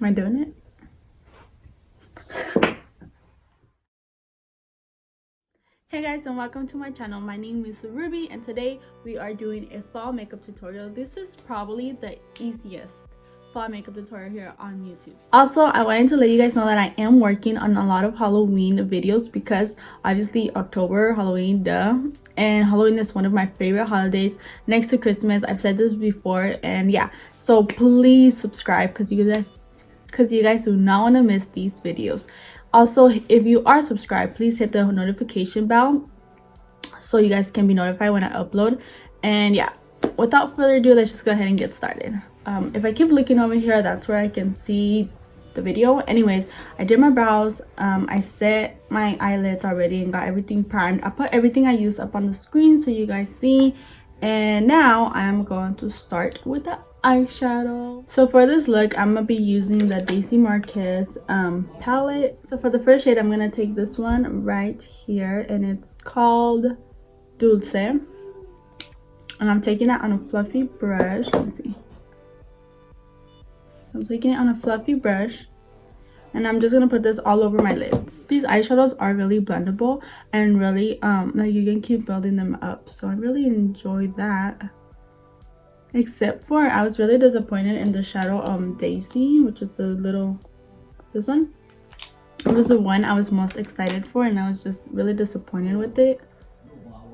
Am I doing it? Hey guys, and welcome to my channel. My name is Ruby, and today we are doing a fall makeup tutorial. This is probably the easiest fall makeup tutorial here on YouTube. Also, I wanted to let you guys know that I am working on a lot of Halloween videos because obviously October, Halloween, duh. And Halloween is one of my favorite holidays next to Christmas. I've said this before, and yeah, so please subscribe because you guys do not want to miss these videos. Also, if you are subscribed, please hit the notification bell so you guys can be notified when I upload. And yeah, without further ado, let's just go ahead and get started. If I keep looking over here, that's where I can see the video. Anyways, I did my brows. I set my eyelids already and got everything primed. I put everything I used up on the screen so you guys see. And now I'm going to start with the eyeshadow. So for this look, I'm gonna be using the Daisy Marquez palette. So for the first shade, I'm gonna take this one right here, and it's called Dulce. And I'm taking it on a fluffy brush. Let me see. So I'm taking it on a fluffy brush, and I'm just gonna put this all over my lids. These eyeshadows are really blendable and really like you can keep building them up, so I really enjoy that. Except for I was really disappointed in the shadow Daisy, which is the little, this one. It was the one I was most excited for, and I was just really disappointed with it.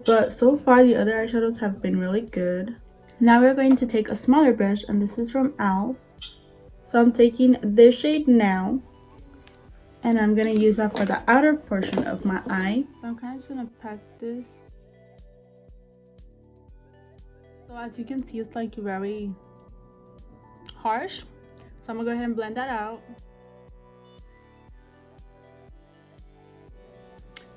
But so far the other eyeshadows have been really good. Now we're going to take a smaller brush, and this is from e.l.f. So I'm taking this shade Now, and I'm gonna use that for the outer portion of my eye. So I'm kind of just gonna pack this. So as you can see, it's like very harsh. So I'm gonna go ahead and blend that out.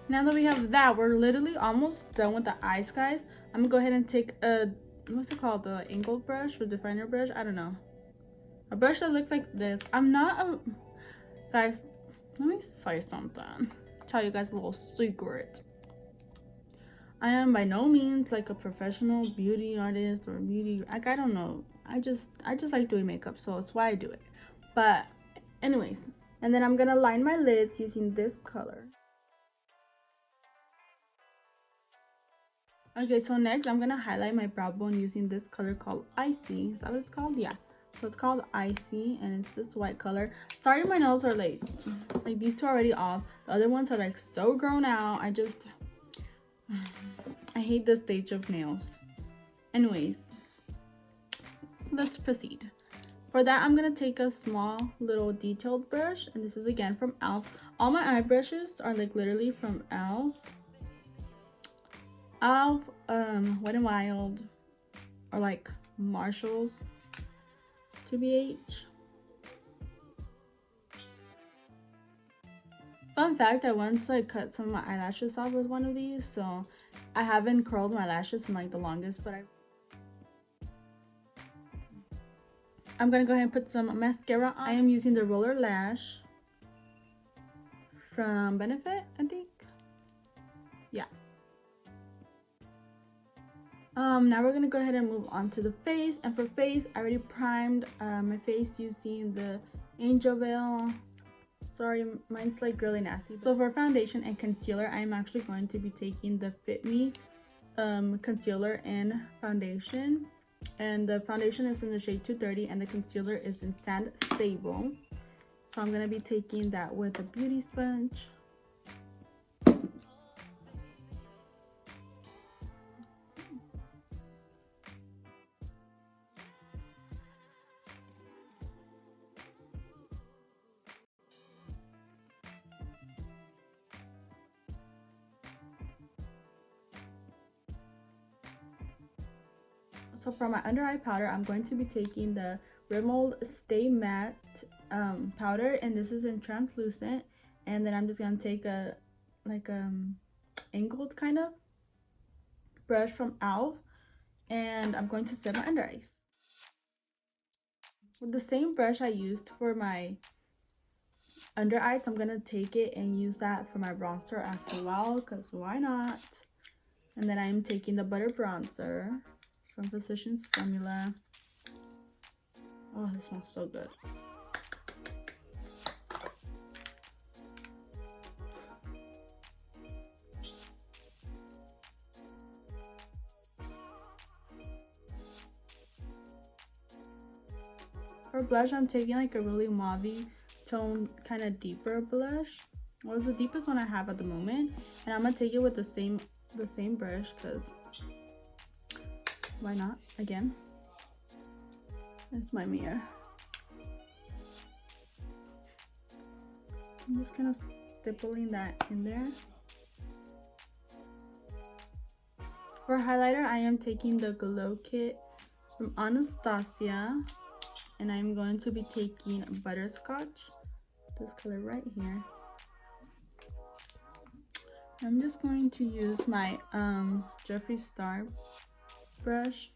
Now that we have that, we're literally almost done with the eyes, guys. I'm gonna go ahead and take a, what's it called, the angled brush or definer brush, I don't know, a brush that looks like this. I'm not a, guys, let me say something, tell you guys a little secret. I am by no means like a professional beauty artist or beauty, like, I don't know, I just like doing makeup, so it's why I do it. But anyways, and then I'm gonna line my lids using this color. Okay, so next I'm gonna highlight my brow bone using this color called Icy. Is that what it's called? Yeah, so it's called Icy, and it's this white color. Sorry, my nails are like these two are already off. The other ones are like so grown out. I hate this stage of nails. Anyways, let's proceed. For that, I'm gonna take a small little detailed brush, and this is again from e.l.f. All my eye brushes are like literally from e.l.f. Wet n Wild, or like Marshalls, TBH. Fun fact, I once like cut some of my eyelashes off with one of these, so I haven't curled my lashes in like the longest, but I'm gonna go ahead and put some mascara on. I am using the Roller Lash from Benefit, I think. Yeah. Now we're gonna go ahead and move on to the face, and for face, I already primed my face using the Angel Veil. Sorry, mine's like really nasty. So for foundation and concealer, I'm actually going to be taking the Fit Me concealer and foundation, and the foundation is in the shade 230 and the concealer is in Sand Sable. So I'm gonna be taking that with a beauty sponge. So for my under eye powder, I'm going to be taking the Rimmel Stay Matte powder, and this is in translucent. And then I'm just gonna take a like angled kind of brush from e.l.f. and I'm going to set my under eyes with the same brush I used for my under eyes. I'm gonna take it and use that for my bronzer as well, because why not? And then I'm taking the butter bronzer from Physicians Formula. Oh, this smells so good. For blush, I'm taking like a really mauve tone, kind of deeper blush. Well, it's the deepest one I have at the moment, and I'm gonna take it with the same brush, because why not? Again, it's my mirror. I'm just kind of stippling that in there. For highlighter, I am taking the Glow Kit from Anastasia, and I'm going to be taking Butterscotch, this color right here. I'm just going to use my Jeffree Star brush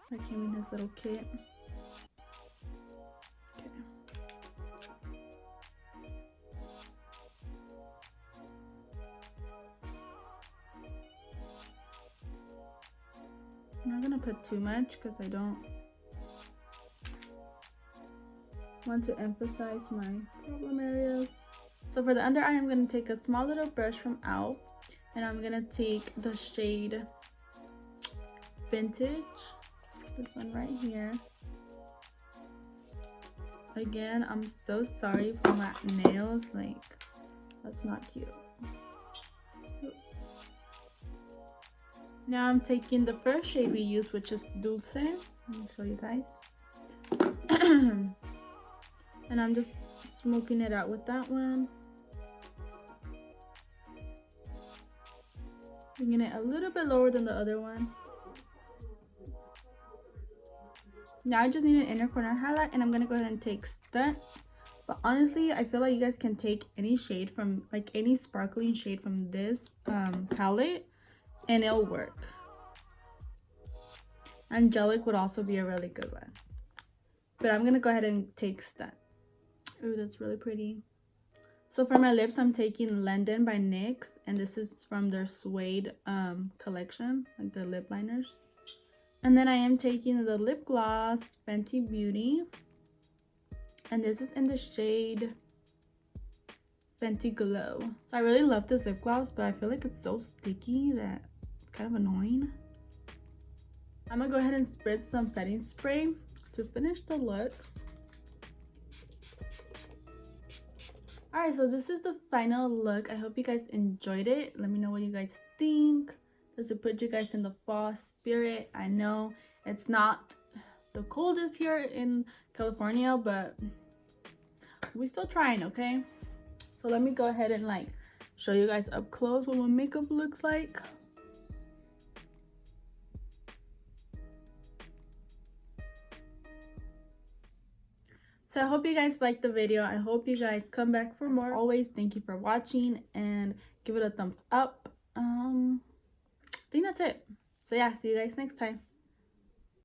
that came in his little kit. Okay. I'm not gonna put too much because I don't want to emphasize my problem areas. So for the under eye, I'm gonna take a small little brush from e.l.f. and I'm gonna take the shade Vintage, this one right here. Again, I'm so sorry for my nails, like that's not cute. Now I'm taking the first shade we used, which is Dulce. Let me show you guys. And I'm just smoking it out with that one. Bringing it a little bit lower than the other one. Now I just need an inner corner highlight, and I'm gonna go ahead and take Stunt. But honestly, I feel like you guys can take any shade from, like any sparkling shade from this palette, and it'll work. Angelic would also be a really good one. But I'm gonna go ahead and take Stunt. Ooh, that's really pretty. So for my lips, I'm taking London by NYX, and this is from their Suede collection, like their lip liners. And then I am taking the lip gloss Fenty Beauty, and this is in the shade Fenty Glow. So I really love this lip gloss, but I feel like it's so sticky that it's kind of annoying. I'm gonna go ahead and spritz some setting spray to finish the look. Alright, so this is the final look. I hope you guys enjoyed it. Let me know what you guys think. Does it put you guys in the fall spirit? I know it's not the coldest here in California, but we're still trying, okay? So let me go ahead and like show you guys up close what my makeup looks like. So I hope you guys liked the video. I hope you guys come back for more. As always, thank you for watching, and give it a thumbs up. I think that's it. So yeah, see you guys next time.